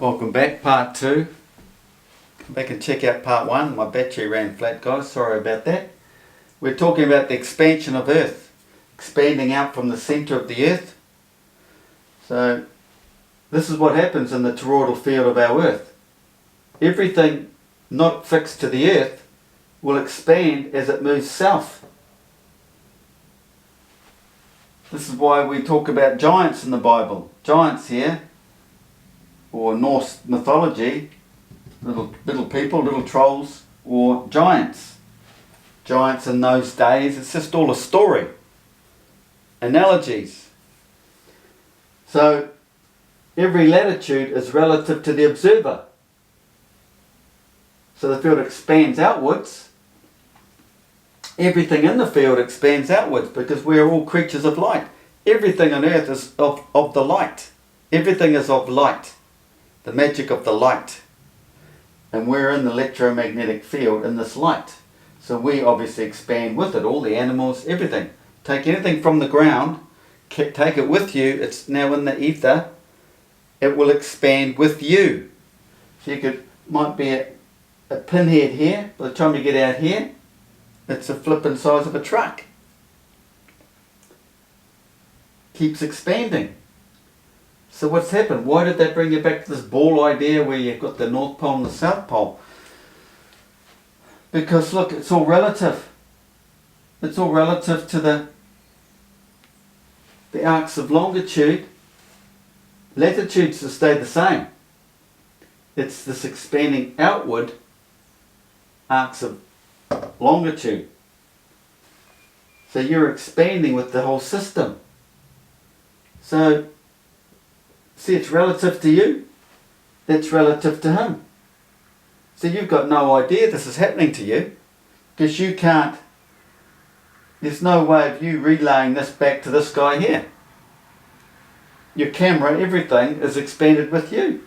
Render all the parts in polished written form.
Welcome back, part 2. Come back and check out part 1. My battery ran flat, guys, sorry about that. We're talking about the expansion of Earth, expanding out from the centre of the Earth. So this is what happens in the toroidal field of our Earth. Everything not fixed to the Earth will expand as it moves south. This is why we talk about giants in the Bible. Giants here, or Norse mythology, little people, little trolls, or giants. Giants in those days, it's just all a story. Analogies. So, every latitude is relative to the observer. So the field expands outwards. Everything in the field expands outwards because we are all creatures of light. Everything on earth is of the light. Everything is of light. The magic of the light. And we're in the electromagnetic field in this light. So we obviously expand with it. All the animals, everything. Take anything from the ground, take it with you. It's now in the ether. It will expand with you. So you might be a pinhead here. By the time you get out here, it's a flipping size of a truck. Keeps expanding. So what's happened? Why did that bring you back to this ball idea where you've got the North Pole and the South Pole? Because look, it's all relative. It's all relative to the arcs of longitude. Latitudes will stay the same. It's this expanding outward arcs of longitude. So you're expanding with the whole system. So, see, it's relative to you. That's relative to him. So you've got no idea this is happening to you because you can't, there's no way of you relaying this back to this guy here. Your camera, everything is expanded with you.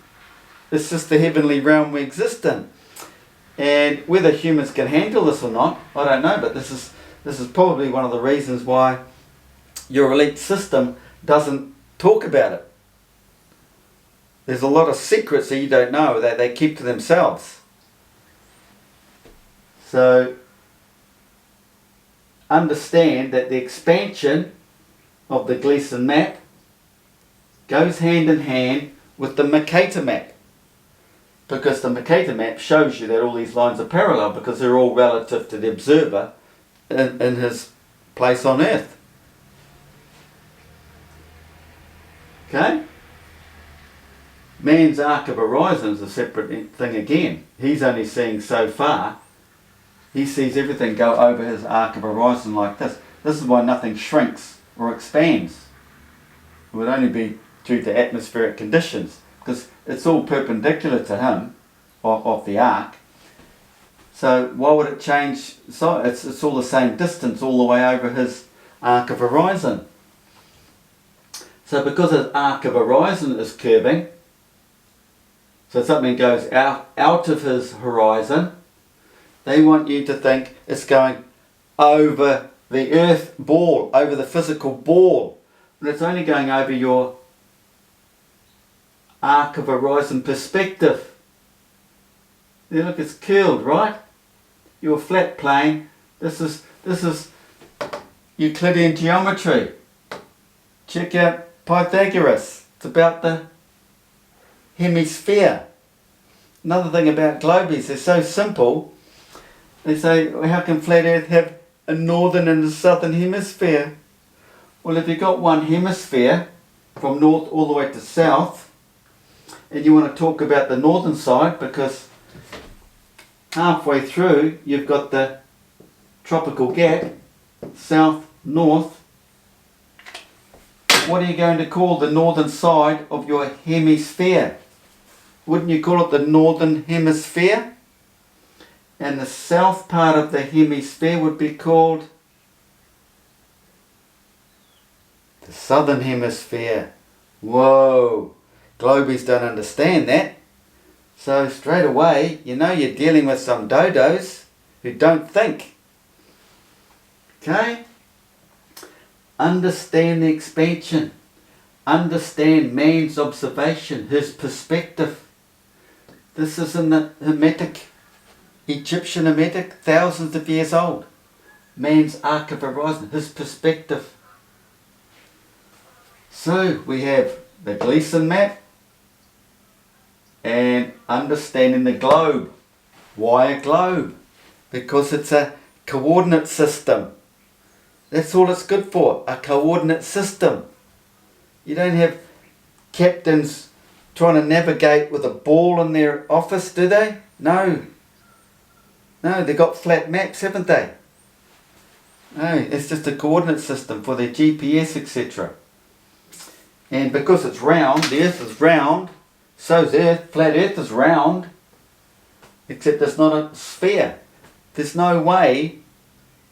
It's just the heavenly realm we exist in. And whether humans can handle this or not, I don't know, but this is probably one of the reasons why your elite system doesn't talk about it. There's a lot of secrets that you don't know that they keep to themselves. So understand that the expansion of the Gleason map goes hand in hand with the Mercator map. Because the Mercator map shows you that all these lines are parallel because they're all relative to the observer in his place on Earth. Okay? Man's arc of horizon is a separate thing again. He's only seeing so far. He sees everything go over his arc of horizon like this. This is why nothing shrinks or expands. It would only be due to atmospheric conditions because it's all perpendicular to him of the arc. So why would it change? So it's all the same distance all the way over his arc of horizon. So because his arc of horizon is curving, so something goes out of his horizon, they want you to think it's going over the earth ball, over the physical ball. But it's only going over your arc of horizon perspective. There, look, it's curled, right? Your flat plane, this is Euclidean geometry. Check out Pythagoras. It's about the hemisphere. Another thing about globies, they're so simple. They say, well, how can flat earth have a northern and a southern hemisphere? Well, if you've got one hemisphere from north all the way to south, and you want to talk about the northern side because halfway through you've got the tropical gap, south-north, what are you going to call the northern side of your hemisphere? Wouldn't you call it the northern hemisphere? And the south part of the hemisphere would be called the southern hemisphere. Whoa! Globies don't understand that. So straight away, you know you're dealing with some dodos who don't think. Okay? Understand the expansion. Understand man's observation, his perspective. This is in the Hermetic, Egyptian Hermetic, thousands of years old. Man's arc of horizon, his perspective. So we have the Gleason map and understanding the globe. Why a globe? Because it's a coordinate system. That's all it's good for, a coordinate system. You don't have captains trying to navigate with a ball in their office, do they? No. No, they've got flat maps, haven't they? No, it's just a coordinate system for their GPS, etc. And because it's round, the Earth is round, so is Earth. Flat Earth is round, except it's not a sphere. There's no way,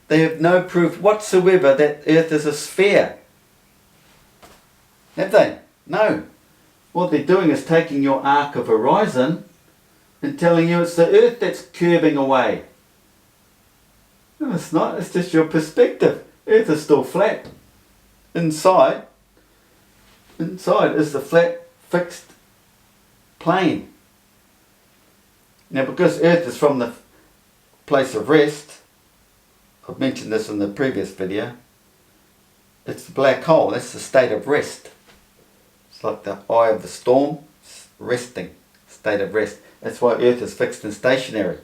they have no proof whatsoever that Earth is a sphere. Have they? No. What they're doing is taking your arc of horizon and telling you it's the Earth that's curving away. No, it's not. It's just your perspective. Earth is still flat. Inside is the flat, fixed plane. Now, because Earth is from the place of rest, I've mentioned this in the previous video, it's the black hole. That's the state of rest. It's like the eye of the storm, resting, state of rest. That's why Earth is fixed and stationary.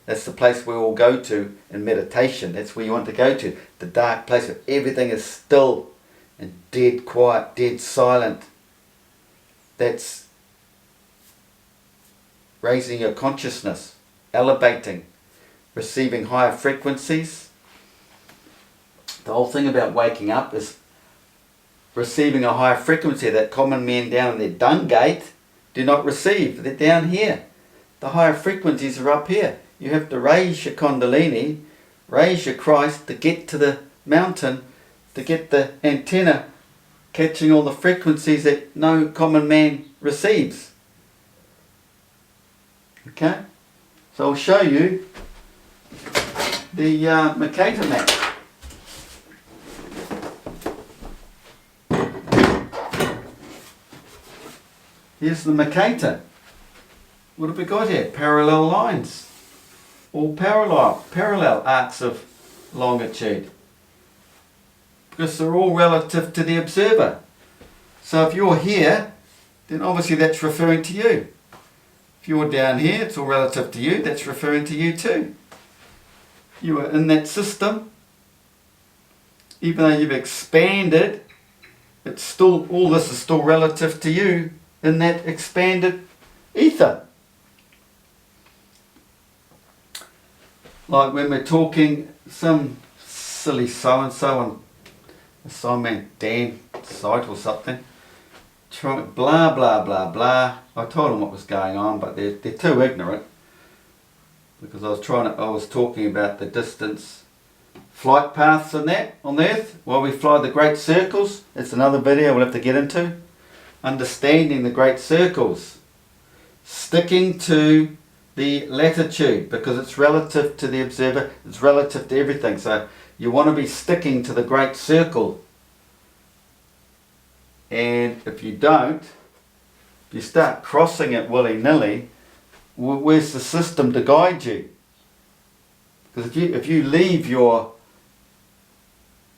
That's the place we all go to in meditation. That's where you want to go to. The dark place where everything is still and dead quiet, dead silent. That's raising your consciousness, elevating, receiving higher frequencies. The whole thing about waking up is receiving a higher frequency that common men down in their dung gate do not receive. They're down here. The higher frequencies are up here. You have to raise your Kundalini, raise your Christ to get to the mountain, to get the antenna catching all the frequencies that no common man receives. Okay? So I'll show you the Mercator map. Here's the Mercator. What have we got here? Parallel lines. All parallel arcs of longitude. Because they're all relative to the observer. So if you're here, then obviously that's referring to you. If you're down here, it's all relative to you, that's referring to you too. You are in that system. Even though you've expanded, it's still, all this is still relative to you in that expanded ether. Like when we're talking some silly so-and-so on assignment Dan site or something, trying blah blah blah blah. I told them what was going on, but they're too ignorant, because I was talking about the distance flight paths and that on the Earth while we fly the great circles. It's another video we'll have to get into. Understanding the great circles, sticking to the latitude, because it's relative to the observer, it's relative to everything. So you want to be sticking to the great circle. And if you don't, if you start crossing it willy-nilly, where's the system to guide you? Because if you leave your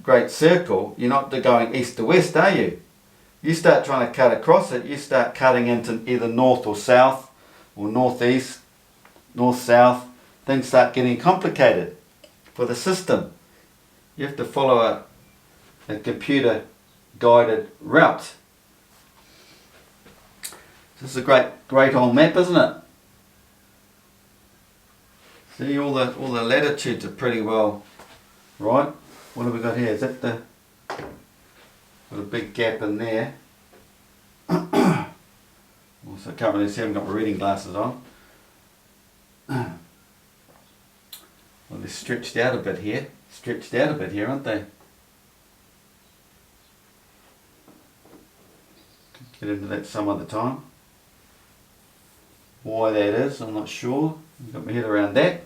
great circle, you're not going east to west, are you? You start trying to cut across it, you start cutting into either north or south, or northeast, north-south. Things start getting complicated for the system. You have to follow a computer guided route. This is a great old map, isn't it? See, all the latitudes are pretty well right. What have we got here? Is that the, got a big gap in there. Also, I can't really see, I haven't got my reading glasses on. Well, they're stretched out a bit here. Aren't they? Get into that some other time. Why that is, I'm not sure. I've got my head around that.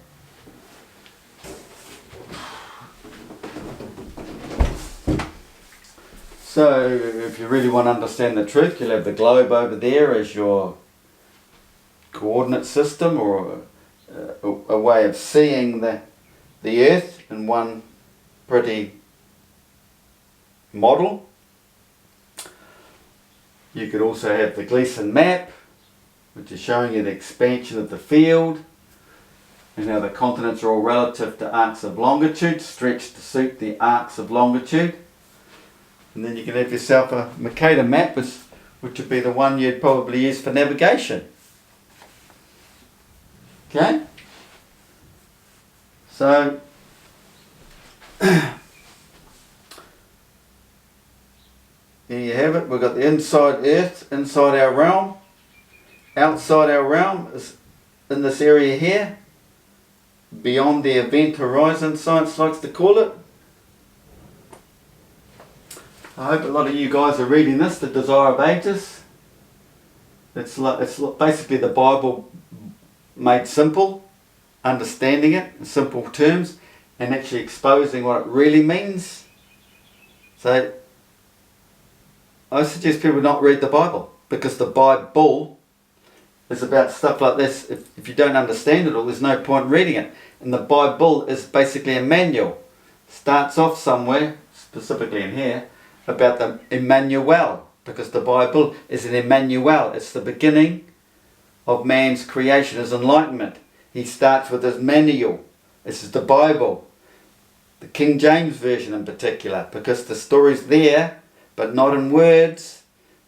So, if you really want to understand the truth, you'll have the globe over there as your coordinate system, or a way of seeing the Earth in one pretty model. You could also have the Gleason map, which is showing you the expansion of the field and how the continents are all relative to arcs of longitude, stretched to suit the arcs of longitude. And then you can have yourself a Mercator map, which would be the one you'd probably use for navigation. Okay? So, there you have it. We've got the inside Earth, inside our realm. Outside our realm is in this area here, beyond the event horizon, science likes to call it. I hope a lot of you guys are reading this, The Desire of Ages. It's basically the Bible made simple, understanding it in simple terms, and actually exposing what it really means. So I suggest people not read the Bible, because the Bible is about stuff like this. If you don't understand it all, there's no point reading it. And the Bible is basically a manual. Starts off somewhere, specifically in here, about the Emmanuel, because the Bible is an Emmanuel. It's the beginning of man's creation, his enlightenment. He starts with his manual. This is the Bible, the King James Version in particular, because the story's there, but not in words.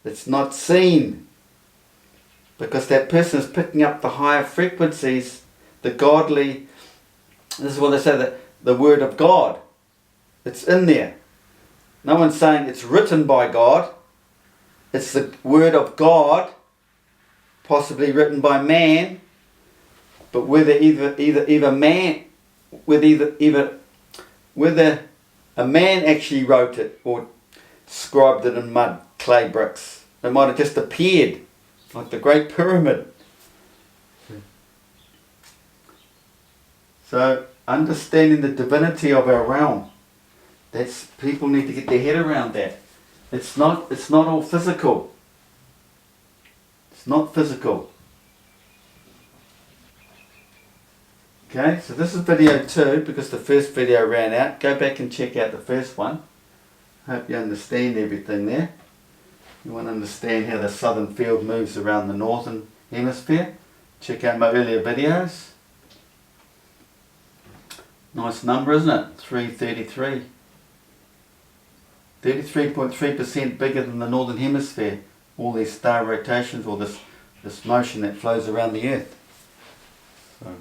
It's not seen, because that person is picking up the higher frequencies, the godly. This is what they say, the Word of God. It's in there. No one's saying it's written by God. It's the Word of God, possibly written by man, but whether a man actually wrote it or scribed it in mud, clay bricks, it might have just appeared, like the Great Pyramid. So, understanding the divinity of our realm, people need to get their head around that. It's not all physical. It's not physical. Okay, so this is video 2, because the first video ran out. Go back and check out the first one. Hope you understand everything there. You want to understand how the southern field moves around the northern hemisphere. Check out my earlier videos. Nice number, isn't it? 333. 33.3% bigger than the northern hemisphere. All these star rotations, or this motion that flows around the Earth. So